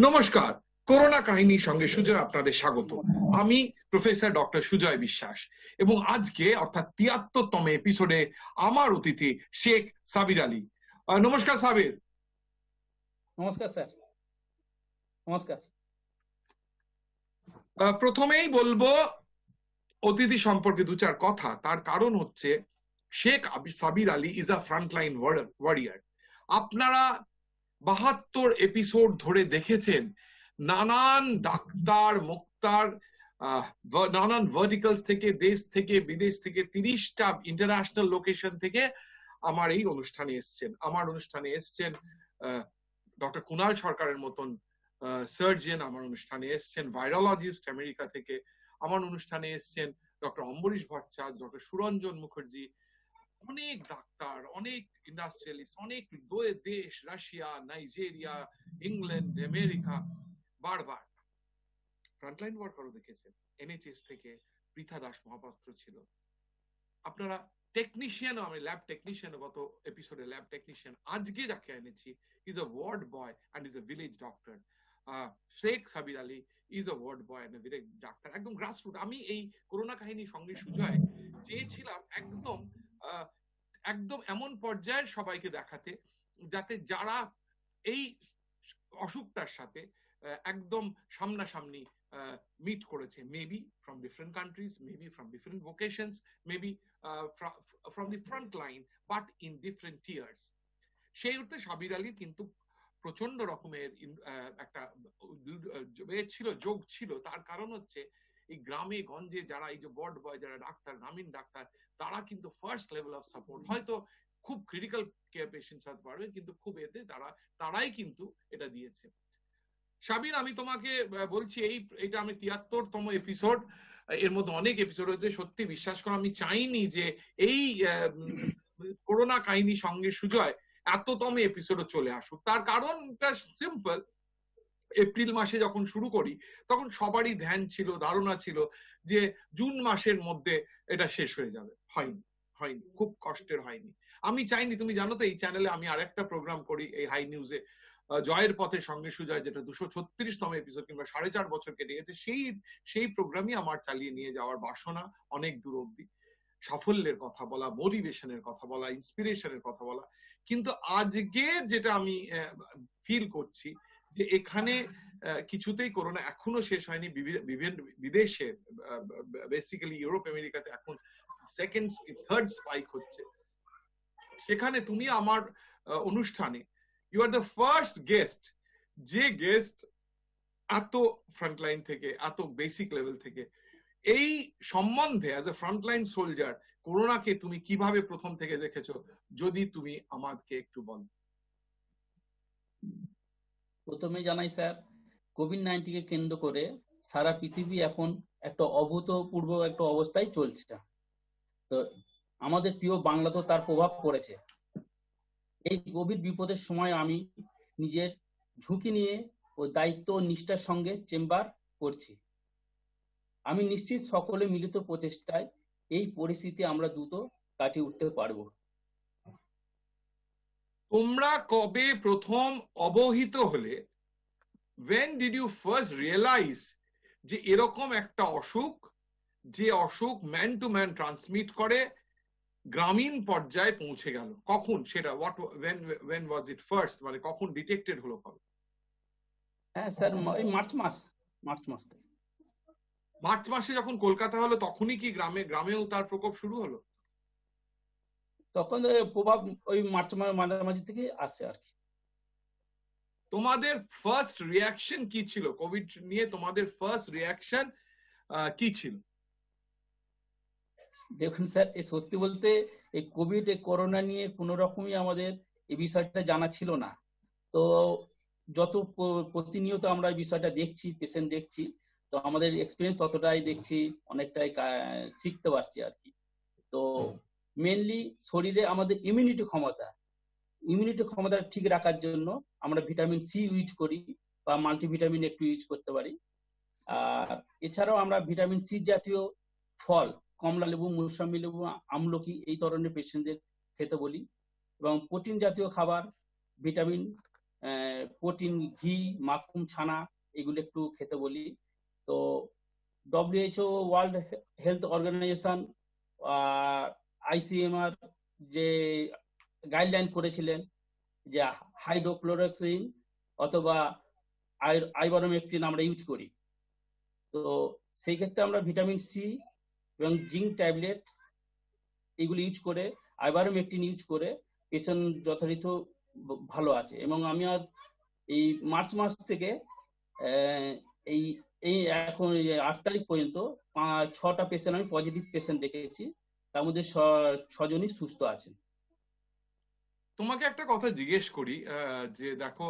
নমস্কার, করোনা কাহিনীর সঙ্গে সুজয় আপনাদের স্বাগত। আমি প্রফেসর ডক্টর সুজয় বিশ্বাস এবং আজকে অর্থাৎ ৭৩তম এপিসোডে আমার অতিথি শেখ সাবির আলী। নমস্কার সাবির। নমস্কার স্যার। নমস্কার। প্রথমেই বলবো অতিথি সম্পর্কে দু চার কথা। তার কারণ হচ্ছে Sheikh Sabir Ali is a frontline warrior. আপনারা ৭২ এপিসোড ধরে দেখেছেন নানান ডাক্তার মুক্তার নানান ভার্টিক্যালস থেকে, দেশ থেকে বিদেশ থেকে, ৩০টা ইন্টারন্যাশনাল লোকেশন থেকে আমার এই অনুষ্ঠানে এসছেন। আমার অনুষ্ঠানে এসছেন ডক্টর কুনাল সরকারের মতন সার্জন, আমার অনুষ্ঠানে এসছেন ভাইরোলজিস্ট আমেরিকা থেকে, আমার অনুষ্ঠানে এসছেন ডক্টর অম্বরীশ ভট্টাচার্য, ডক্টর সুরঞ্জন মুখার্জি, অনেক ডাক্তার, অনেক ইন্ডাস্ট্রিয়ালিস্ট, অনেক দেশ, রাশিয়া, নাইজেরিয়া, ইংল্যান্ড, আমেরিকা, বারবার ফ্রন্টলাইন ওয়ার্কারও দেখেছেন। এনএচএস থেকে পৃথা দাস মহাপাত্র ছিল। আপনারা টেকনিশিয়ানও, আমি ল্যাব টেকনিশিয়ান, গত এপিসোডে ল্যাব টেকনিশিয়ান, আজকে যাকে এনেছি is a ward boy and is a village doctor. Sheikh Sabir Ali is a ward boy and village doctor, একদম গ্রাসরুট। আমি এই করোনা কাহিনীর সঙ্গে সুজয় চেয়েছিলাম একদম এমন পর্যায়ের সবাইকে দেখাতে, যাতে যারা এই অসুখটার সাথে একদম সামনাসামনি মিট করেছে, maybe from different countries, maybe from different vocations, maybe from the front line, but in different tiers. সেই অর্থে সাবির আলীর কিন্তু প্রচন্ড রকমের একটা যোগ ছিল। তার কারণ হচ্ছে এই গ্রামে গঞ্জে যারা এই যে ওয়ার্ড বয়, যারা ডাক্তার, গ্রামীণ ডাক্তার, তারা কিন্তু ফার্স্ট লেভেল অফ সাপোর্ট, হয়তো খুব ক্রিটিক্যাল কেয়ার পেশেন্টস হতে পারবে, কিন্তু খুব এতে তারাই কিন্তু এটা দিয়েছে। সাবির, আমি তোমাকে বলছি, এইটা আমি ৭৩তম এপিসোড, এর মধ্যে অনেক এপিসোড হয়েছে। সত্যি বিশ্বাস করো, আমি চাইনি যে এই করোনা কাহিনী সঙ্গে সুজয় এততম এপিসোডে চলে আসুক। তার কারণটা সিম্পল। এপ্রিল মাসে যখন শুরু করি তখন সবারই ধ্যান ছিল, ধারণা ছিল যে জুন মাসের মধ্যে এটা শেষ হয়ে যাবে। হয়নি, খুব কষ্টের হয়নি। আমি চাইনি, তুমি জানো তো এই চ্যানেলে আমি আরেকটা প্রোগ্রাম করি এই হাই নিউজে, জয়ের পথে সঙ্গে সুজয়, যেটা ২৩৬তম এপিসোড, কিংবা ৪.৫ বছর কেটে গেছে। সেই প্রোগ্রামই আমার চালিয়ে নিয়ে যাওয়ার বাসনা অনেক দূর অব্দি, সাফল্যের কথা বলা, মোটিভেশনের কথা বলা, ইন্সপিরেশনের কথা বলা। কিন্তু আজকে যেটা আমি ফিল করছি যে এখানে কিছুতেই করোনা এখনো শেষ হয়নি। বিভিন্ন বিদেশে, বেসিক্যালি ইউরোপ আমেরিকাতে এখন সেকেন্ড থার্ড স্পাইক হচ্ছে। সেখানে তুমি আমার অনুষ্ঠানে you are the first guest, যে গেস্ট এত ফ্রন্টলাইন থেকে, এত বেসিক লেভেল থেকে এই সম্বন্ধে অ্যাজ এ ফ্রন্টলাইন সোলজার করোনাকে তুমি কিভাবে প্রথম থেকে দেখেছো, যদি তুমি আমাকে একটু বল। প্রথমে জানাই স্যার, কোভিড-19 কে কেন্দ্র করে সারা পৃথিবী এখন একটা অভূতপূর্ব একটা অবস্থায় চলছে। তো আমাদের প্রিয় বাংলাতেও তার প্রভাব পড়েছে। এই গভীর বিপদের সময় আমি নিজের ঝুঁকি নিয়ে ও দায়িত্ব নিষ্ঠার সঙ্গে চেম্বার করছি। আমি নিশ্চিত সকলে মিলিত প্রচেষ্টায় এই পরিস্থিতি আমরা দ্রুত কাটিয়ে উঠতে পারবো। তোমরা কবে প্রথম অবহিত হলে? when did you first realize যে এরকম একটা অসুখ, যে অসুখ ম্যান টু ম্যান ট্রান্সমিট করে, গ্রামীণ পর্যায়ে পৌঁছে গেল? কখন সেটা, when was it first, মানে কখন ডিটেক্টেড হলো? কবে? হ্যাঁ স্যার, মার্চ মাস থেকে। মার্চ মাসে যখন কলকাতা হলো তখনই কি গ্রামেও তার প্রকোপ শুরু হলো? তখন প্রভাব ওই মার্চ মাঝামাঝি থেকে আসে আর কি। তোমাদের ফার্স্ট রিয়াকশন কি ছিল কোভিড নিয়ে? তোমাদের ফার্স্ট রিয়াকশন কি ছিল? দেখুন স্যার, এই সত্যি বলতে এই কোভিড করোনা নিয়ে কোনো রকমই আমাদের এই বিষয়টা জানা ছিল না। তো যত প্রতিনিয়ত আমরা এই বিষয়টা দেখছি, পেশেন্ট দেখছি, তো আমাদের এক্সপিরিয়েন্স ততটাই দেখছি, অনেকটাই শিখতে পারছি আর কি। তো মেনলি শরীরে আমাদের ইমিউনিটি ক্ষমতা ঠিক রাখার জন্য আমরা ভিটামিন সি ইউজ করি বা মাল্টিভিটামিন একটু ইউজ করতে পারি। আর এছাড়াও আমরা ভিটামিন সি জাতীয় ফল, কমলা লেবু, মৌসুমী লেবু, আমলকি, এই ধরনের পেশেন্টদের খেতে বলি। এবং প্রোটিন জাতীয় খাবার, ভিটামিন প্রোটিন, ঘি, মাখন, ছানা এগুলো একটু খেতে বলি। তো WHO, world health organization, ICMR যে গাইডলাইন করেছিলেন যে হাইড্রোক্লোরোকুইন অথবা আইভারমেকটিন আমরা ইউজ করি। তো সেই ক্ষেত্রে আমরা ভিটামিন সি এবং জিঙ্ক ট্যাবলেট এগুলো ইউজ করে, আইভারমেকটিন ইউজ করে পেশেন্ট যথারীত ভালো আছে। এবং আমি আর এই মার্চ মাস থেকে এই এই এখন 8 তারিখ পর্যন্ত 6টা পেশেন্ট আমি পজিটিভ পেশেন্ট দেখেছি, তার মধ্যে 6 জনই সুস্থ আছেন। তোমাকে একটা কথা জিজ্ঞেস করি, যে দেখো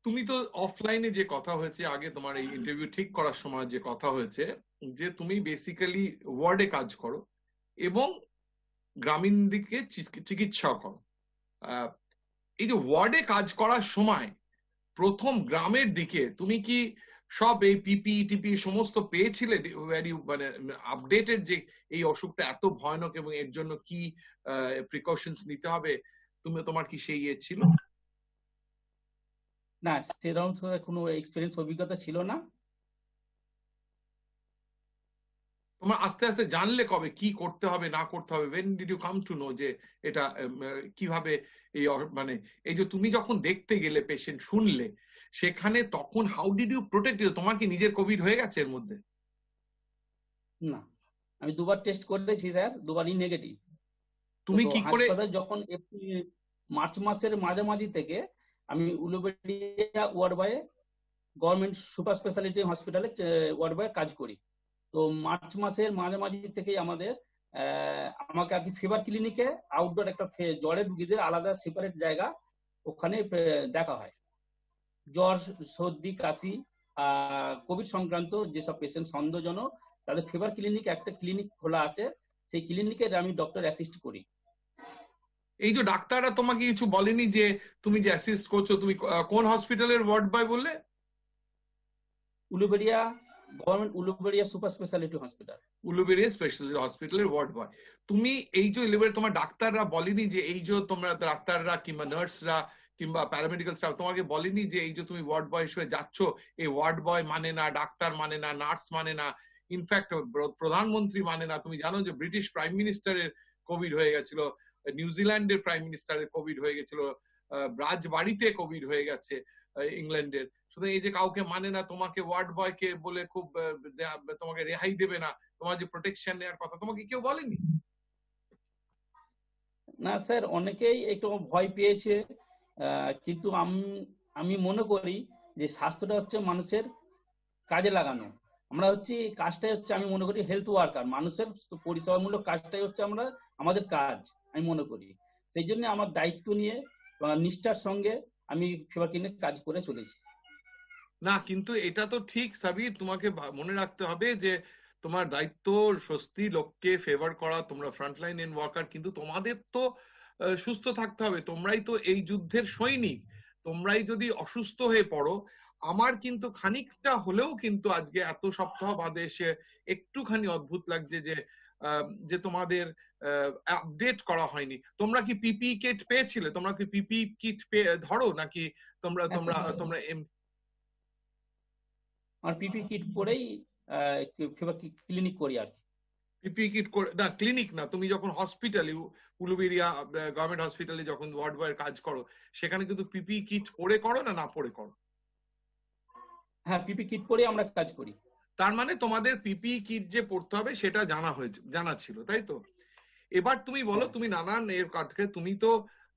তুমি তো অফলাইনে যে কথা হয়েছে আগে তোমার এই ইন্টারভিউ ঠিক করার সময় যে কথা হয়েছে যে তুমি বেসিক্যালি ওয়ার্ডে কাজ করো এবং গ্রামীণ দিকে চিকিৎসা করো। এই যে ওয়ার্ডে কাজ করার সময় প্রথম গ্রামের দিকে তুমি কি সব এই পিপি সমস্ত পেয়েছিলে, মানে আপডেটেড যে এই অসুখটা এত ভয়ানক এবং এর জন্য কি প্রিকশনস নিতে হবে, তোমার কি সেই ছিল? না, সেরকম কোনো এক্সপেরিয়েন্স অভিজ্ঞতা ছিল না। তোমার আস্তে আস্তে জানলে কবে কি করতে হবে না করতে হবে? when did you come to know যে এটা কিভাবে এই মানে এই যে তুমি যখন দেখতে গেলে পেশেন্ট শুনলে সেখানে তখন how did you protect you? তোমার কি নিজের কোভিড হয়ে গেছে এর মধ্যে? না, আমি 2বার টেস্ট করেছি স্যার, 2বারই নেগেটিভ। তুমি কি করে যখন মার্চ মাসের মাঝামাঝি থেকে আমি উলুবেড়িয়া ওয়ার্ড বয়ে গভর্নমেন্ট সুপার স্পেশালিটি হসপিটালে ওয়ার্ড বয়ে কাজ করি। তো মার্চ মাসের মাঝামাঝি থেকেই আমাকে আর কি ফিভার ক্লিনিকে আউটডোর একটা জ্বরের রুগীদের আলাদা সেপারেট জায়গা ওখানে দেখা হয়। জ্বর, সর্দি, কাশি, কোভিড সংক্রান্ত যেসব পেশেন্ট সন্দেহজনক তাদের ফিভার ক্লিনিক একটা ক্লিনিক খোলা আছে, সেই ক্লিনিকে আমি ডক্টর অ্যাসিস্ট করি। এই যে ডাক্তাররা তোমাকে কিছু বলেনি যে তুমি যে অ্যাসিস্ট করছো? তুমি কোন হসপিটালের ওয়ার্ড বয় বললে? Uluberia government Uluberia super speciality hospital. Uluberia speciality হসপিটালের ওয়ার্ড বয়। তুমি এই যে তোমার ডাক্তাররা বলেনি যে এই যে তোমরা ডাক্তাররা কিংবা নার্সরা কিংবা প্যারামেডিক্যাল স্টাফ তোমাকে বলেনি যে এই যে তুমি ওয়ার্ড বয় হিসেবে যাচ্ছ, এই ওয়ার্ড বয় মানে না, ডাক্তার মানে না, নার্স মানে না, ইনফ্যাক্ট প্রধানমন্ত্রী মানে না? তুমি জানো যে ব্রিটিশ প্রাইম মিনিস্টারের কোভিড হয়ে গেছিল, নিউজিল্যান্ডের প্রাইম মিনিস্টারের কোভিড হয়ে গেছিল, রাজবাড়িতে কোভিড হয়ে গেছে ইংল্যান্ডের। সুতরাং এই যে কাউকে মানে না, তোমাকে ওয়ার্ড বয় কে বলে খুব তোমাকে রেহাই দেবে না, তোমার যে প্রোটেকশন নেওয়ার কথা তোমাকে কেউ বলেনি? না স্যার, অনেকেই একটু ভয় পেয়েছে, কিন্তু আমি মনে করি যে স্বাস্থ্যটা হচ্ছে মানুষের কাজে লাগানো। আমরা হচ্ছে কাজটাই হচ্ছে আমি মনে করি হেলথ ওয়ার্কার, মানুষের পরিষেবামূলক কাজটাই হচ্ছে আমাদের কাজ আমি মনে করি। সেই জন্য আমার দায়িত্ব নিয়ে নিষ্ঠার সঙ্গে আমি ফিভার ক্লিনিক কাজ করে চলেছি। না কিন্তু এটা তো ঠিক সাবির, তোমাকে মনে রাখতে হবে যে তোমার দায়িত্ব স্বস্তি লোককে ফেভার করা, তোমরা ফ্রন্টলাইন এন্ড ওয়ার্কার, কিন্তু তোমাদের তো সুস্থ থাকতে হবে। তোমরাই তো এই যুদ্ধের সৈনিক। তোমরাই যদি অসুস্থ হয়ে পড়ো, আমার কিন্তু খানিকটা হলেও কিন্তু আজকে এত সপ্তাহ বাদে এসে একটুখানি অদ্ভুত লাগছে যে তোমাদের আপডেট করা হয়নি। তোমরা কি পিপি কিট পেয়েছিলে? তোমরা কি পিপি কিট ধরো নাকি তোমরা তোমরা তোমরা আর পিপি কিট পরেই ফিভার ক্লিনিক করি আর কি। পিপি কিট করে না, ক্লিনিক না, তুমি যখন হসপিটালে উলুবেড়িয়া গভর্নমেন্ট হসপিটালে যখন ওয়ার্ড বয়ের কাজ করো সেখানে কিন্তু পিপি কিট পরে করো না পরে করো? হ্যাঁ, পিপি কিট পরে আমরা কাজ করি। তার মানে তোমাদের পিপি কিট যে পড়তে হবে সেটা জানা ছিল, তাই তো? এবার তুমি বলো, তুমি নানান এর কাটকে তুমি তো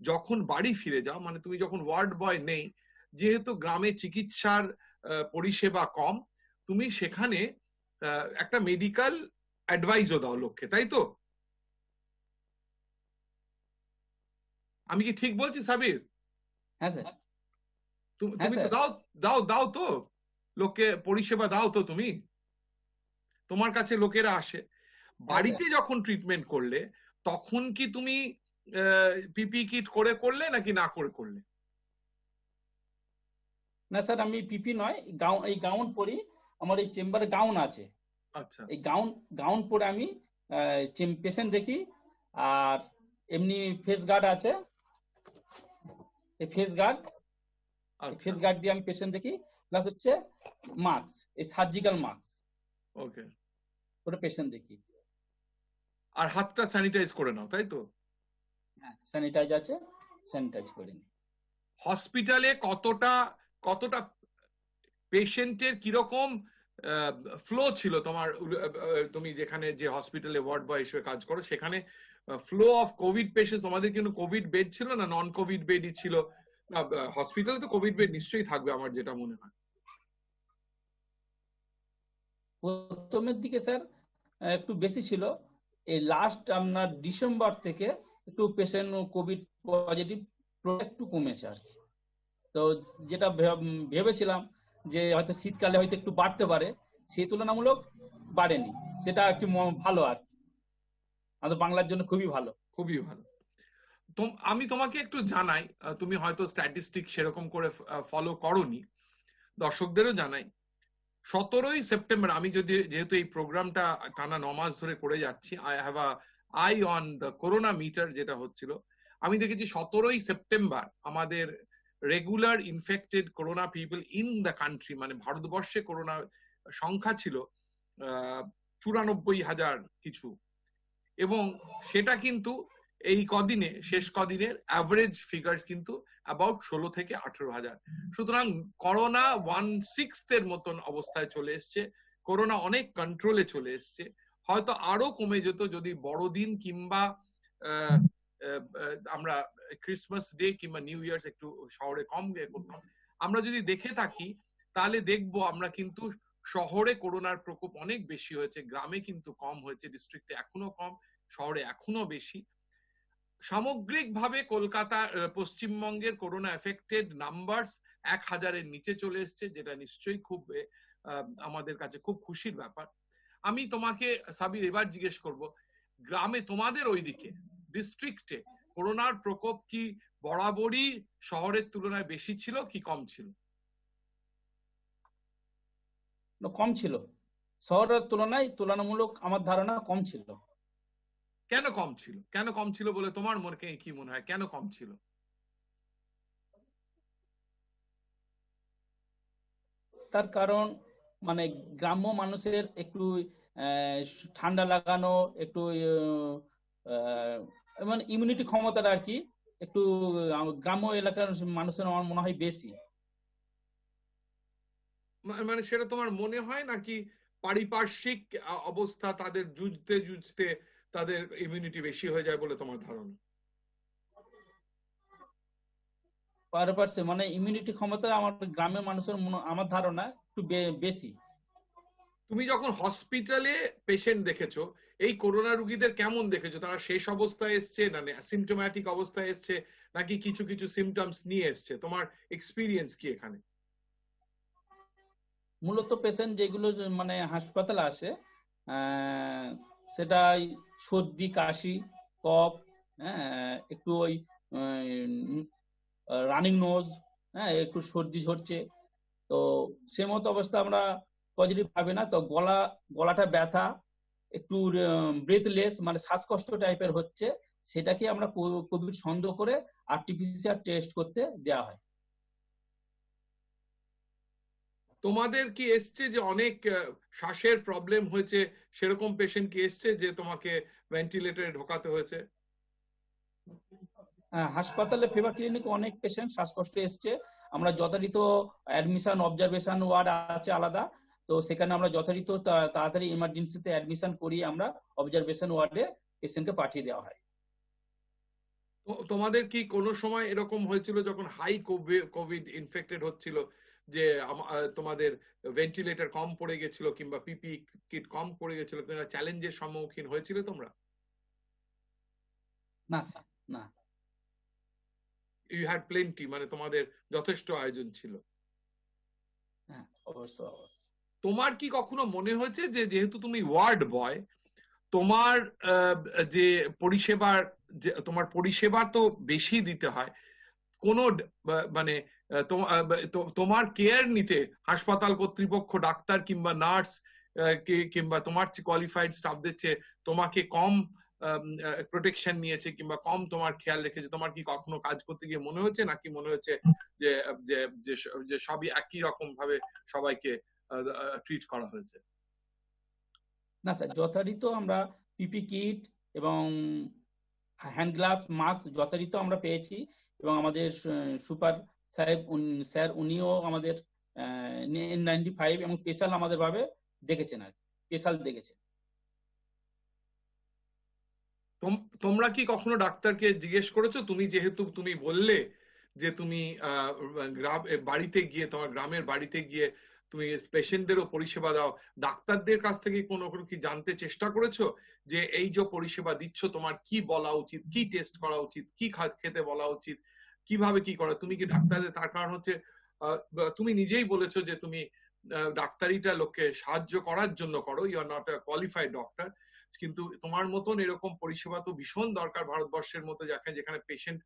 যখন বাড়ি ফিরে যাও, মানে তুমি যখন ওয়ার্ড বয় নেই, যেহেতু গ্রামে চিকিৎসার পরিষেবা কম, তুমি সেখানে একটা মেডিকেল অ্যাডভাইসও দাও লোককে, তাই তো? আমি কি ঠিক বলছি সাবির? হ্যাঁ স্যার। তুমি তো দাও তো লোককে পরিষেবা দাও তো তুমি? তোমার কাছে লোকেরা আসে। বাড়িতে যখন ট্রিটমেন্ট করলে তখন কি তুমি পিপি কিট করলে নাকি না করলে? না স্যার, আমি পিপি নয়, এই গাউন পরি। আমার এই চেম্বারে গাউন আছে। আচ্ছা, এই গাউন পরে আমি পেশেন্ট দেখি। আর এমনি ফেস গার্ড আছে, এই ফেস গার্ড, আচ্ছা ফেস গার্ড দিয়ে আমি পেশেন্ট দেখি, প্লাস হচ্ছে মাস্ক, এই সার্জিক্যাল মাস্ক, ওকে। ওটা পেশেন্ট দেখি। আর হাতটা স্যানিটাইজ করে নাও, তাই তো? হ্যাঁ, স্যানিটাইজ আছে, স্যানিটাইজ করে নিই। হসপিটালে কতটা পেশেন্টের কিরকম ফ্লো ছিল তোমার, তুমি যেখানে যে হসপিটালে ওয়ার্ড বয় হিসেবে কাজ করো, সেখানে ফ্লো অফ কোভিড পেশেন্ট, তোমাদের কিন্তু কোভিড বেড ছিল না নন কোভিড বেডই ছিল? হসপিটালে তো কোভিড বেড নিশ্চয়ই থাকবে আমার যেটা মনে হয়। প্রথমের দিকে স্যার একটু বেশি ছিল, এই লাস্ট আপনার ডিসেম্বর থেকে একটু পেশেন্ট কোভিড পজিটিভ একটু কমেছে আর কি। তো যেটা ভেবেছিলাম যে হয়তো শীতকালে হয়তো একটু বাড়তে পারে, সেই তুলনামূলক বাড়েনি, সেটা একটু ভালো আর কি, আমাদের বাংলার জন্য খুবই ভালো। খুবই ভালো। আমি তোমাকে একটু জানাই, তুমি হয়তো স্ট্যাটিস্টিক সেরকম করে ফলো করোনি, দর্শকদেরও জানাই। 17ই সেপ্টেম্বর, আমি যেহেতু এই প্রোগ্রামটা টানা 9 মাস ধরে করে যাচ্ছি, I have a eye on the corona meter যেটা হচ্ছিল, আমি দেখেছি 17ই সেপ্টেম্বর আমাদের regular infected corona people in the country, মানে ভারতবর্ষে করোনা সংখ্যা ছিল 94,000 কিছু, এবং সেটা কিন্তু এই কদিনে, শেষ কদিনের অ্যাভারেজ ফিগার্স কিন্তু অ্যাবাউট 16 থেকে 18,000। সুতরাং করোনা 1/6 এর মতন অবস্থায় চলে এসছে, করোনা অনেক কন্ট্রোলে চলে এসছে। হয়তো আরো কমে যেত যদি বড়দিন কিংবা আমরা ক্রিসমাস ডে কিংবা নিউ ইয়ার্স একটু শহরে কম করতাম। আমরা যদি দেখে থাকি তাহলে দেখবো আমরা কিন্তু শহরে করোনার প্রকোপ অনেক বেশি হয়েছে, গ্রামে কিন্তু কম হয়েছে, ডিস্ট্রিক্টে এখনো কম, শহরে এখনো বেশি। সামগ্রিকভাবে কলকাতা, পশ্চিমবঙ্গের করোনা এফেক্টেড নাম্বারস 1,000-এর নিচে চলে এসছে, যেটা নিশ্চয়ই খুব আমাদের কাছে খুব খুশির ব্যাপার। আমি তোমাকে সাবির এবার জিজ্ঞেস করব, গ্রামে তোমাদের ওইদিকে ডিস্ট্রিক্টে করোনার প্রকোপ কি বরাবরই শহরের তুলনায় বেশি ছিল কি কম ছিল? কম ছিল, শহরের তুলনায় তুলনামূলক আমার ধারণা কম ছিল। কেন কম ছিল? কেন কম ছিল বলে তোমার মনে কি মনে হয়, কেন কম ছিল? তার কারণ মানে গ্রাম্য মানুষের একটু ঠান্ডা লাগানো, একটু মানে ইমিউনিটি ক্ষমতাটা আর কি একটু গ্রাম্য এলাকার মানুষের আমার মনে হয় বেশি। মানে সেটা তোমার মনে হয় নাকি পারিপার্শ্বিক অবস্থা, তাদের যুঝতে তাদের ইমিউনিটি বেশি হয়ে যায় বলে তোমার ধারণা? পারিপার্শ্বিক মানে ইমিউনিটি ক্ষমতা আমার গ্রামের মানুষের আমার ধারণা একটু বেশি। তুমি যখন হসপিটালে পেশেন্ট দেখেছো, এই করোনা রোগীদের কেমন দেখেছো? তারা শেষ অবস্থায় এসছে না সিমটোম্যাটিক অবস্থায় এসছে নাকি কিছু কিছু সিমটমস নিয়ে এসছে? তোমার এক্সপিরিয়েন্স কি এখানে? মূলত পেশেন্ট যেগুলো মানে হাসপাতালে আসে সেটা সর্দি, কাশি, কফ, হ্যাঁ একটু ওই রানিং নোজ, হ্যাঁ একটু সর্দি ঝরছে, তো সে মতো অবস্থা আমরা পজিটিভ পাবে না। তো গলাটা ব্যথা, একটু ব্রেথলেস মানে শ্বাসকষ্ট টাইপের হচ্ছে, সেটাকে আমরা কোভিড সন্দেহ করে আরটিপিসিআর টেস্ট করতে দেওয়া হয়। তোমাদের কি এসছে যে অনেক শ্বাসের প্রবলেম হয়েছে, সেরকম পেশেন্ট কি এসছে যে তোমাকে ভেন্টিলেটরে ঢোকাতে হয়েছে? হাসপাতালে ফিভার ক্লিনিক অনেক পেশেন্ট শ্বাসকষ্ট এসছে, আমরা যথারীত অ্যাডমিশন অবজারভেশন ওয়ার্ড আছে আলাদা, তো সেখানে আমরা যথারীত তাড়াতাড়ি ইমার্জেন্সিতে অ্যাডমিশন করিয়ে আমরা অবজারভেশন ওয়ার্ডে পেশেন্টকে পাঠিয়ে দেওয়া হয়। তোমাদের কি কোনো সময় এরকম হয়েছিল যখন হাই কোভিড ইনফেক্টেড হচ্ছিল যে তোমাদের ভেন্টিলেটর কম পড়ে গেছিল কিংবা পিপি কিট কম পড়ে গেছিল, কিংবা চ্যালেঞ্জের সম্মুখীন হয়েছিল তোমরা? না স্যার, না। ইউ হ্যাড প্লেন্টি, মানে তোমাদের যথেষ্ট আয়োজন ছিল? হ্যাঁ অবশ্যই। তোমার কি কখনো মনে হয়েছে যে যেহেতু তুমি ওয়ার্ড বয়, তোমার যে তোমার পরিষেবা তো বেশি দিতে হয়, কোন মানে তোমার কেয়ার নিতে হাসপাতাল কর্তৃপক্ষ, ডাক্তার কিংবা নার্স কিংবা তোমার কোয়ালিফাইড স্টাফদের চেয়ে তোমাকে কম প্রোটেকশন নিয়েছে কিংবা কম তোমার খেয়াল রেখেছে? তোমার কি কখনো কাজ করতে গিয়ে মনে হচ্ছে, নাকি মনে হচ্ছে যে যে যে সবই একই রকম ভাবে সবাইকে ট্রিট করা হয়েছে? না স্যার, যথারীতি আমরা পিপি কিট এবং হ্যান্ড গ্লাভ, মাস্ক যথারীতি আমরা পেয়েছি, এবং আমাদের সুপার সাহেব স্যার উনিও আমাদের N95 এবং স্পেশাল আমাদের ভাবে দেখেছেন, আর স্পেশাল দেখেছেন। তোমরা কি কখনো ডাক্তারকে জিজ্ঞেস করেছো, তুমি যেহেতু তুমি বললে যে তুমি বাড়িতে গিয়ে, তোমার গ্রামের বাড়িতে গিয়ে তুমি পেশেন্টদেরও পরিষেবা দাও, ডাক্তারদের কাছ থেকে কোনো কি জানতে চেষ্টা করেছো যে এই যে পরিষেবা দিচ্ছ তোমার কি বলা উচিত, কি টেস্ট করা উচিত, কি খেতে বলা উচিত, কিভাবে কি করা? তুমি কি ডাক্তারদের, তার কারণ হচ্ছে তুমি নিজেই বলেছো যে তুমি ডাক্তারিটা লোককে সাহায্য করার জন্য করো, you are not a qualified doctor, কিন্তু তোমার মতন এরকম পরিষেবা তো ভীষণ দরকার ভারতবর্ষের মতো, যেখানে পেশেন্ট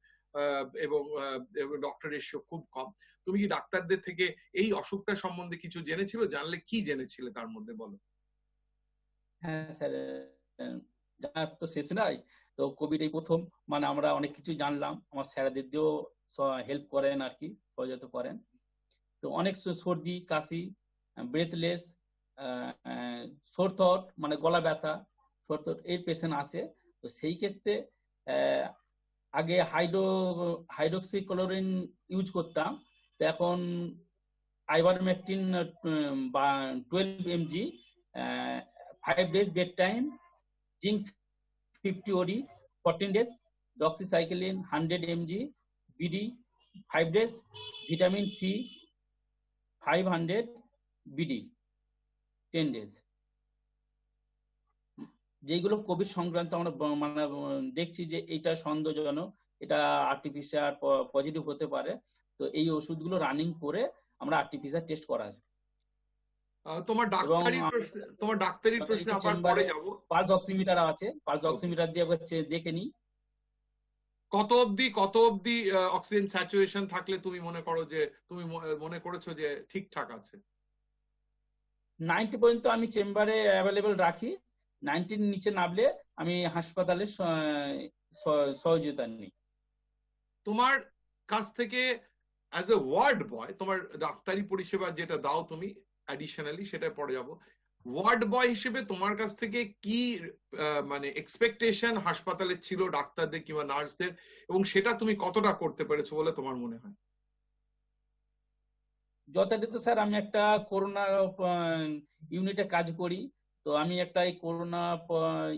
এবং ডক্টর রেশিও খুব কম। তুমি কি ডাক্তারদের থেকে এই অসুখটা সম্বন্ধে কিছু জেনেছিল? জানলে কি জেনেছিলে তার মধ্যে বলো? হ্যাঁ স্যার, জানার তো শেষ নাই। তো কোভিড এই প্রথম, মানে আমরা অনেক কিছু জানলাম, আমার স্যারদের দিয়েও হেল্প করেন আর কি, সহযোগিতা করেন। তো অনেক সর্দি কাশি, ব্রেথলেস, সোর থ্রোট মানে গলা ব্যথা, সোর থ্রোট এর পেশেন্ট আসে। তো সেই ক্ষেত্রে আগে হাইড্রোক্সিক্লোরিন ইউজ করতাম, তো এখন আইভারমেকটিন বা 12 mg 5 days bed time, zinc 50 OD 14 days, doxycycline 100 mg BD 5 days, vitamin C 500 BD 10 days। যেগুলো কোভিড সংক্রান্ত আমরা মানে দেখছি যে এটা সন্দেহজনক, এটা আরটিপিসিআর পজিটিভ হতে পারে, তো এই ওষুধগুলো রানিং করে আমরা আরটিপিসিআর টেস্ট করা আছে। তোমার ডাক্তারির প্রশ্নে আবার পরে যাব। পালস অক্সিমিটার আছে, পালস অক্সিমিটার দিয়ে দেখে নিই কত অবধি অক্সিজেন স্যাচুরেশন থাকলে তুমি মনে করো যে তুমি মনে করেছো যে ঠিকঠাক আছে? 90 পর্যন্ত আমি চেম্বারে অ্যাভেলেবল রাখি, 90 নিচে নামলে আমি হাসপাতালে সহযোগিতা নিই। তোমার কাছ থেকে অ্যাজ এ ওয়ার্ড বয়, তোমার ডাক্তারি পরিষেবা যেটা দাও তুমি অ্যাডিশনালি, সেটা পরে যাব, ওয়ার্ড বয় হিসেবে তোমার কাছ থেকে কি মানে এক্সপেকটেশন হাসপাতালের ছিল ডাক্তারদের কিংবা নার্সদের, এবং সেটা তুমি কতটা করতে পেরেছো বলে তোমার মনে হয়? যথারীতি স্যার, আমি একটা করোনা ইউনিটে কাজ করি, তো আমি একটা এই করোনা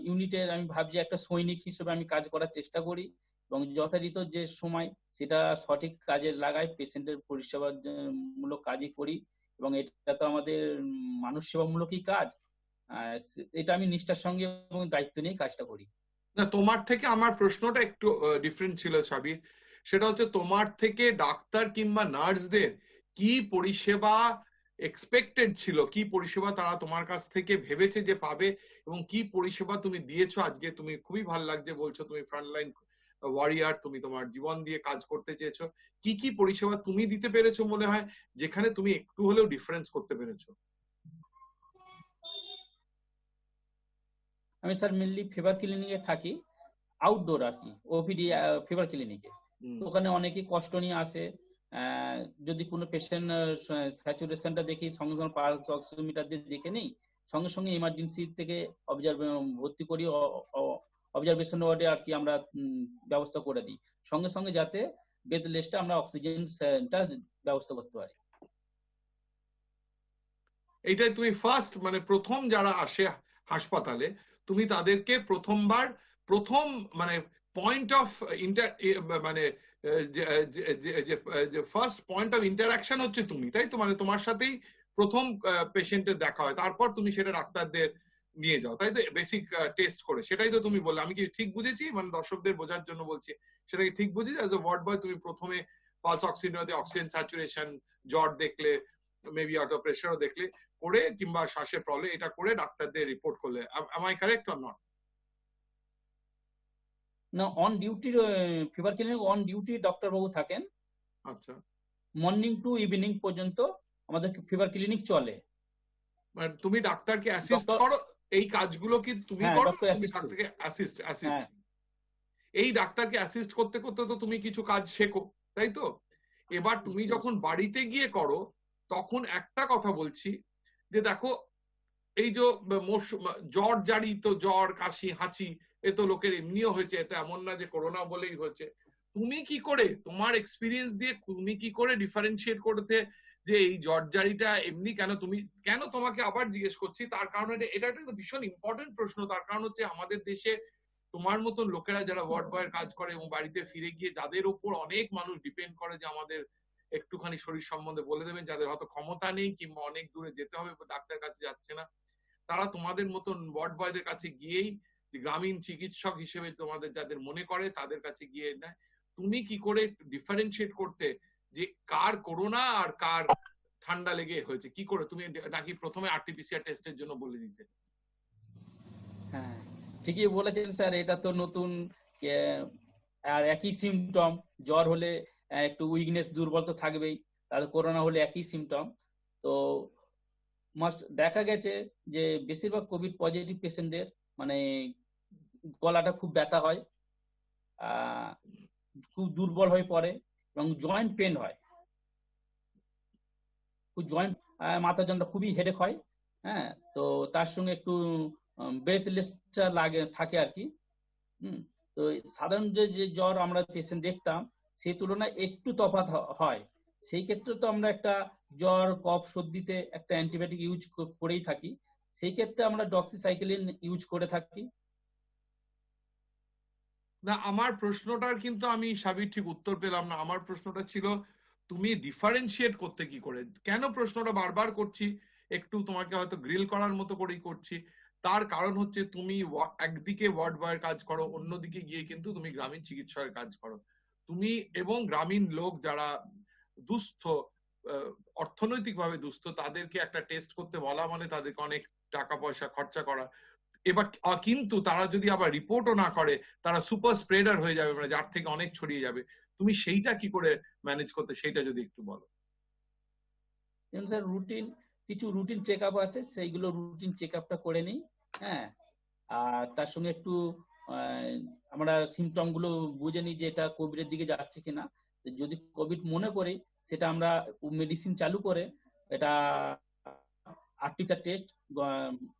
ইউনিটের আমি ভাবছি একটা সৈনিক হিসেবে আমি কাজ করার চেষ্টা করি, এবং যথারীতি যে সময় সেটা সঠিক কাজে লাগাই, পেশেন্টের পরিষেবা মূলক কাজই করি, এবং এটা তো আমাদের মানুষ সেবামূলকই কাজ, এটা আমি নিষ্ঠার সঙ্গে এবং দায়িত্ব নিয়ে কাজটা করি। না, তোমার থেকে আমার প্রশ্নটা একটু ডিফারেন্ট ছিল সাবির, সেটা হচ্ছে তোমার থেকে ডাক্তার কিংবা নার্সদের কি পরিষেবা এক্সপেক্টেড ছিল, কি পরিষেবা তারা তোমার কাছ থেকে ভেবেছে যে পাবে, এবং কি পরিষেবা তুমি দিয়েছো আজকে। তুমি খুবই ভালো লাগছে বলছো তুমি ফ্রন্টলাইন ওয়ারিয়ার, তুমি তোমার জীবন দিয়ে কাজ করতে চেয়েছো, কি কি পরিষেবা তুমি দিতে পেরেছো মনে হয় যেখানে তুমি একটু হলেও ডিফারেন্স করতে পেরেছো? আমি স্যার মেনলি ফিভার ক্লিনিকে থাকি, আউটডোর আর কি, ওপিডি ফিভার ক্লিনিকে। ওখানে অনেকেই কষ্ট নিয়ে আসে, যদি কোনো পেশেন্ট স্যাচুরেশনটা দেখি সঙ্গে সঙ্গে পালস অক্সিমিটার দিয়ে দেখে নিই, সঙ্গে সঙ্গে ইমার্জেন্সি থেকে ভর্তি করি, অবজারভেশন ওয়ার্ডে আর কি আমরা ব্যবস্থা করে দিই, সঙ্গে সঙ্গে যাতে বেড রেস্টে আমরা অক্সিজেনটা ব্যবস্থা করতে পারি। এইটাই তুমি ফার্স্ট, মানে প্রথম যারা আসে হাসপাতালে তুমি তাদেরকে প্রথম মানে পয়েন্ট অফ মানে যে ফার্স্ট পয়েন্ট অফ ইন্টারাকশন হচ্ছে তুমি, তাই তো? মানে তোমার সাথেই প্রথম পেশেন্টের দেখা হয়, তারপর তুমি সেটা ডাক্তারদের নিয়ে যাও, তাই তো? বেসিক টেস্ট করে, সেটাই তো তুমি বললে। আমি কি ঠিক বুঝেছি? মানে দর্শকদের বোঝার জন্য বলছি, সেটা কি ঠিক বুঝেছি? অ্যাজ এ ওয়ার্ড বয় তুমি প্রথমে পালস অক্সিজেন স্যাচুরেশন, জ্বর দেখলে, মেবি অটো প্রেশারও দেখলে, করে কিংবা শ্বাসের প্রবলেম, এটা করে ডাক্তারদের রিপোর্ট করলে। am I correct or not? না, on duty fever clinic on duty doctor বাবু থাকেন। আচ্ছা, মর্নিং টু ইভিনিং পর্যন্ত আমাদের ফিভার ক্লিনিক চলে। মানে তুমি ডাক্তারকে অ্যাসিস্ট করো, এই কাজগুলো কি তুমি হ্যাঁ, করো, ডক্টর তুমি অ্যাসিস্ট করি। ডাক্তারকে অ্যাসিস্ট হ্যাঁ, এই ডাক্তারকে অ্যাসিস্ট করতে করতে তো তুমি কিছু কাজ শেখো, তাই তো? এবার তুমি যখন বাড়িতে গিয়ে করো, তখন একটা কথা বলছি যে দেখো, এই যে জ্বর জারি, তো জ্বর কাশি হাঁচি এ তো লোকের এমনিও হয়েছে, এতে এমন না যে করোনা বলেই হয়েছে। তুমি কি করে, তোমার এক্সপিরিয়েন্স দিয়ে তুমি কি করে ডিফারেন্সিয়েট করতে যে এই জ্বর জারিটা এমনি কেন, তুমি কেন, তোমাকে আবার জিজ্ঞেস করছি, তার কারণ এটা একটা ভীষণ ইম্পর্টেন্ট প্রশ্ন। তার কারণ হচ্ছে আমাদের দেশে তোমার মতন লোকেরা যারা ওয়ার্ড বয়ের কাজ করে এবং বাড়িতে ফিরে গিয়ে যাদের উপর অনেক মানুষ ডিপেন্ড করে যে আমাদের একটুখানি শরীর সম্বন্ধে বলে দেবেন, যাদের হয়তো ক্ষমতা নেই কিংবা অনেক দূরে যেতে হবে, ডাক্তারের কাছে যাচ্ছে না, তারা তোমাদের মতন ওয়ার্ড বয়দের কাছে গিয়েই গ্রামীণ চিকিৎসক হিসেবে তোমাদের যাদের মনে করে তাদের কাছে গিয়ে নেয়। তুমি কি করে ডিফারেন্সিয়েট করতে যে কার করোনা আর কার ঠান্ডা লেগে হয়েছে, কি করে তুমি, নাকি প্রথমে আরটিপিসিআর টেস্টের জন্য বলে দিতে? হ্যাঁ, ঠিকই বলেছেন স্যার, এটা তো নতুন। আর একই সিমটম, জ্বর হলে একটু উইকনেস, দুর্বল তো থাকবেই, তাহলে করোনা হলে একই সিমটম। তো মাস্ট দেখা গেছে যে বেশিরভাগ কোভিড পজিটিভ পেশেন্টদের মানে গলাটা খুব ব্যথা হয়, খুব দুর্বল হয়ে পড়ে এবং জয়েন্ট পেন হয়, খুব জয়েন্ট, মাথা যন্ত্রণা, খুবই হেডেক হয়। হ্যাঁ, তো তার সঙ্গে একটু ব্রেথলেসটা লাগে থাকে আর কি। তো সাধারণ যে জ্বর আমরা পেশেন্ট দেখতাম সেই তুলনায় একটু তফাৎ হয়। সেই ক্ষেত্রে তো আমরা একটা জ্বর কফ সর্দিতে একটা অ্যান্টিবায়োটিক ইউজ করেই থাকি, সেই ক্ষেত্রে আমরা ডক্সিসাইক্লিন ইউজ করে থাকি। না, আমার প্রশ্নটার কিন্তু আমি সাবির ঠিক উত্তর পেলাম না। আমার প্রশ্নটা ছিল তুমি ডিফারেন্সিয়েট করতে কি করে, কেন প্রশ্নটা বারবার করছি, একটু তোমাকে হয়তো গ্রিল করার মতো করেই করছি। তার কারণ হচ্ছে তুমি একদিকে ওয়ার্ড বয়ের কাজ করো, অন্যদিকে গিয়ে কিন্তু তুমি গ্রামীণ চিকিৎসকের কাজ করো। তুমি এবং গ্রামীণ লোক যারা দুস্থ, অর্থনৈতিকভাবে দুস্থ, তাদেরকে একটা টেস্ট করতে বলা মানে তাদেরকে অনেক টাকা পয়সা খরচা করা। এবার কিন্তু তারা যদি আবার রিপোর্টও না করে, তারা সুপার স্প্রেডার হয়ে যাবে, মানে যার থেকে অনেক ছড়িয়ে যাবে। তুমি সেইটা কি করে ম্যানেজ করতে, সেইটা যদি একটু বলো। স্যার কিছু রুটিন চেক আপ আছে, সেইগুলো রুটিন চেক আপটা করে নিই। হ্যাঁ, আর তার সঙ্গে একটু আমরা সিমটম গুলো বুঝে নিই যে এটা কোভিডের দিকে যাচ্ছে কিনা। যদি কোভিড মনে করি, সেটা আমরা মেডিসিন চালু করে এটা আরটিপিসিআর টেস্ট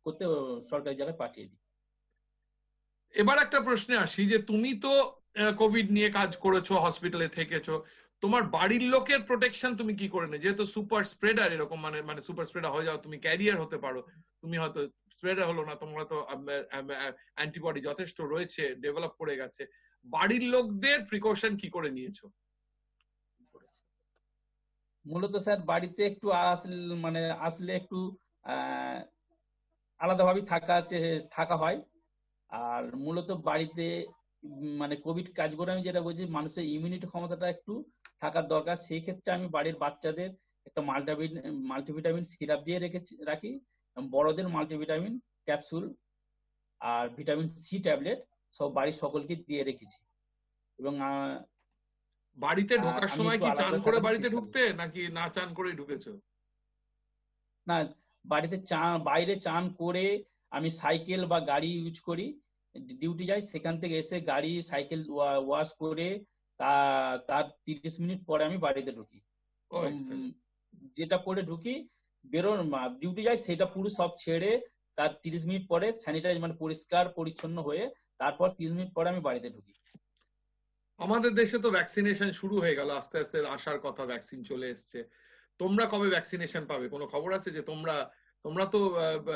করতে সরকারি জায়গায় পাঠিয়ে দিই। এবার একটা প্রশ্নে আসি যে তুমি তো কোভিড নিয়ে কাজ করেছো, হসপিটালে থেকেছো, তোমার বাড়ির লোকের প্রোটেকশন তুমি কি করে নেই, যেহেতু সুপার স্প্রেডার এরকম, মানে সুপার স্প্রেডার হয়ে যাও, তুমি ক্যারিয়ার হতে পারো, তুমি হয়তো স্প্রেডার হলো না, তোমরা তো অ্যান্টিবডি যথেষ্ট রয়েছে, ডেভেলপ করে গেছে, বাড়ির লোকদের প্রিকশন কি করে নিয়েছো? মূলত স্যার বাড়িতে একটু আসলে একটু আলাদাভাবে থাকা হয়। আর মূলত বাড়িতে মানে কোভিড কাজ করে আমি যেটা বলছি, মানুষের ইমিউনিটি ক্ষমতাটা একটু থাকার দরকার। সেই ক্ষেত্রে আমি বাড়ির বাচ্চাদের একটা মাল্টিভিটামিন সিরাপ দিয়ে রাখি, বড়দের মাল্টিভিটামিন ক্যাপসুল আর ভিটামিন সি ট্যাবলেট সব বাড়ির সকলকে দিয়ে রেখেছি। এবং বাড়িতে ঢোকার সময় কি চান করে বাড়িতে ঢুকতে, নাকি না চান করেই ঢুকেছো? না, বাইরে চান করে আমি সাইকেল বা গাড়ি ইউজ করি, ডিউটি যাই, সেখান থেকে এসে গাড়ি সাইকেল ওয়াশ করে তার 30 মিনিট পরে আমি বাড়িতে ঢুকি। যেটা পরে ঢুকি, ডিউটি যাই সেটা পুরো সব ছেড়ে তার 30 মিনিট পরে স্যানিটাইজ মানে পরিষ্কার পরিচ্ছন্ন হয়ে তারপর 30 মিনিট পরে আমি বাড়িতে ঢুকি। আমাদের দেশে তো ভ্যাকসিনেশন শুরু হয়ে গেল, আস্তে আস্তে আসার কথা, ভ্যাকসিন চলে এসছে। তোমরা কবে ভ্যাকসিনেশন পাবে, কোনো খবর আছে? যে তোমরা তো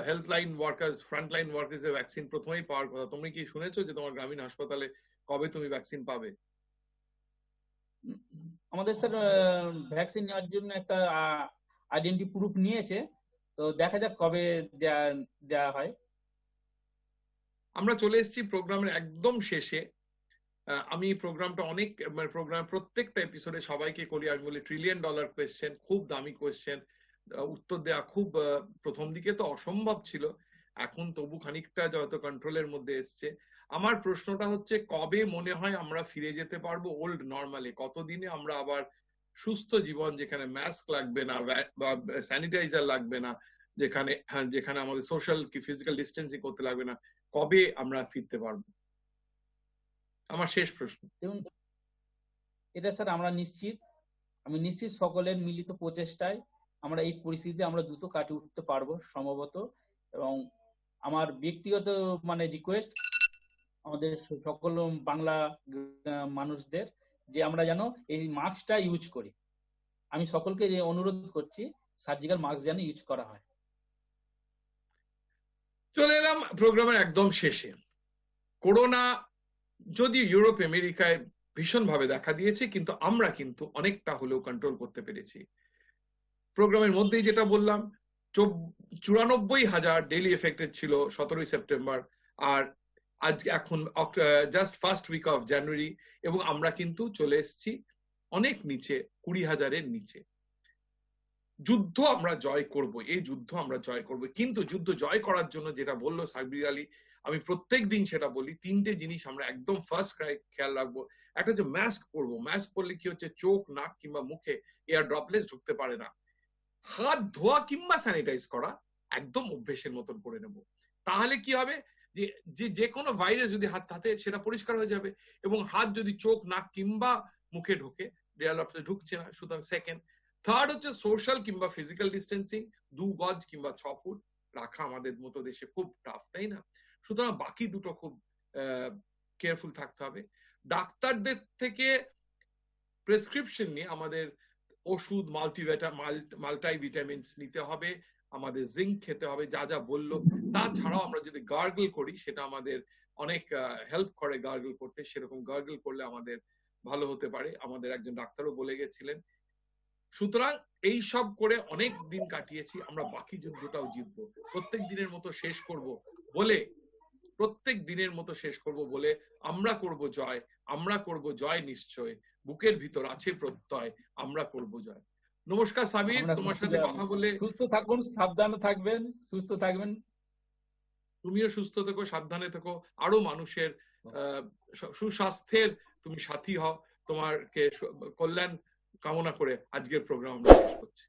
health line workers, front line workers এর ভ্যাকসিন প্রথমেই পাওয়ার কথা, তুমি কি শুনেছো যে তোমার গ্রামীণ হাসপাতালে কবে তুমি ভ্যাকসিন পাবে? আমাদের স্যার ভ্যাকসিন নেওয়ার জন্য একটা আইডেন্টি প্রুফ নিয়েছে, তো দেখা যাক কবে দেয়া হয়। আমরা চলে এসেছি প্রোগ্রামের একদম শেষে। আমি প্রোগ্রামটা প্রত্যেকটা এপিসোডে সবাইকে করি, আমি বলি $1 ট্রিলিয়ন কোয়েশ্চেন, খুব দামি কোয়েশ্চেন, উত্তর দেওয়া খুব প্রথম দিকে তো অসম্ভব ছিল, এখন তবু খানিকটা যত কন্ট্রোলের মধ্যে এসছে। আমার প্রশ্নটা হচ্ছে, কবে মনে হয় আমরা ফিরে যেতে পারবো ওল্ড নর্মালে? কতদিনে আমরা আবার সুস্থ জীবন, যেখানে মাস্ক লাগবে না বা স্যানিটাইজার লাগবে না, যেখানে আমাদের সোশ্যাল কি ফিজিক্যাল ডিস্টেন্সিং করতে লাগবে না, কবে আমরা ফিরতে পারবো? আমার শেষ প্রশ্ন। এটা স্যার আমি নিশ্চিত সকলের মিলিত প্রচেষ্টায় আমরা এই পরিস্থিতিতে আমরা দ্রুত কাটিয়ে উঠতে পারবো সম্ভবত। এবং আমার ব্যক্তিগত রিকোয়েস্ট আমাদের সকল বাংলা মানুষদের যে আমরা যেন এই মাস্কটা ইউজ করি। আমি সকলকে অনুরোধ করছি সার্জিক্যাল মাস্ক যেন ইউজ করা হয়। চলে এলাম প্রোগ্রামের একদম শেষে। করোনা যদি ইউরোপ আমেরিকায় ভীষণভাবে দেখা দিয়েছে, কিন্তু আমরা কিন্তু অনেকটা হলেও কন্ট্রোল করতে পেরেছি। প্রোগ্রামের মধ্যেই যেটা বললাম, 94,000 ডেইলি এফেক্টেড ছিল 17 সেপ্টেম্বর, আর আজকে এখন just first week of January, এবং আমরা কিন্তু চলে এসেছি অনেক নিচে, 20,000-এর নিচে। যুদ্ধ আমরা জয় করব, এই যুদ্ধ আমরা জয় করব, কিন্তু যুদ্ধ জয় করার জন্য যেটা বললো সাব্বির আলী, আমি প্রত্যেক দিন সেটা বলি, 3টে জিনিস আমরা একদম ফার্স্ট খেয়াল রাখবো। একটা হচ্ছে মাস্ক পরবো। মাস্ক পরলে কি হচ্ছে, চোখ, নাক কিংবা মুখে এয়ার ড্রপলেটস ঢুকতে পারে না। হাত ধোয়া কিংবা স্যানিটাইজ করা একদম অভ্যেসের মতন করে নেব। তাহলে কি হবে, যে কোনো ভাইরাস যদি হাতে সেটা পরিষ্কার হয়ে যাবে, এবং হাত যদি চোখ, নাক কিংবা মুখে ঢোকে, এয়ার ড্রপলেটস ঢুকছে না। সুতরাং সেকেন্ড। থার্ড হচ্ছে সোশ্যাল কিংবা ফিজিক্যাল ডিস্টেন্সিং, 2 গজ কিংবা 6 ফুট রাখা আমাদের মতো দেশে খুব টাফ, তাই না? সুতরাং বাকি দুটো খুব কেয়ারফুল থাকতে হবে। ডাক্তারদের থেকে প্রেসক্রিপশন নিয়ে আমাদের ওষুধ, মাল্টিভিটামিনস নিতে হবে, আমাদের জিঙ্ক খেতে হবে, যা যা বললো। তাছাড়াও আমরা যদি গার্গল করি, সেটা আমাদের অনেক হেল্প করে গার্গল করতে। সেরকম গার্গল করলে আমাদের ভালো হতে পারে, আমাদের একজন ডাক্তারও বলে গেছিলেন। সুতরাং এই সব করে অনেক দিন কাটিয়েছি, আমরা বাকি যুদ্ধটাও জিতবো। প্রত্যেক দিনের মতো শেষ করব বলে আমরা করব জয়, আমরা করব জয় নিশ্চয়, বুকের ভিতর আছে প্রত্যয়, আমরা করব জয়। নমস্কার সাবির, তোমার সাথে কথা বলে। সুস্থ থাকুন, সাবধানে থাকবেন, সুস্থ থাকবেন। তুমিও সুস্থ থেকো, সাবধানে থেকো, আরো মানুষের সুস্বাস্থ্যের তুমি সাথী হও। তোমারকে কল্যাণ কামনা করে আজকের প্রোগ্রাম আমরা শেষ করছি।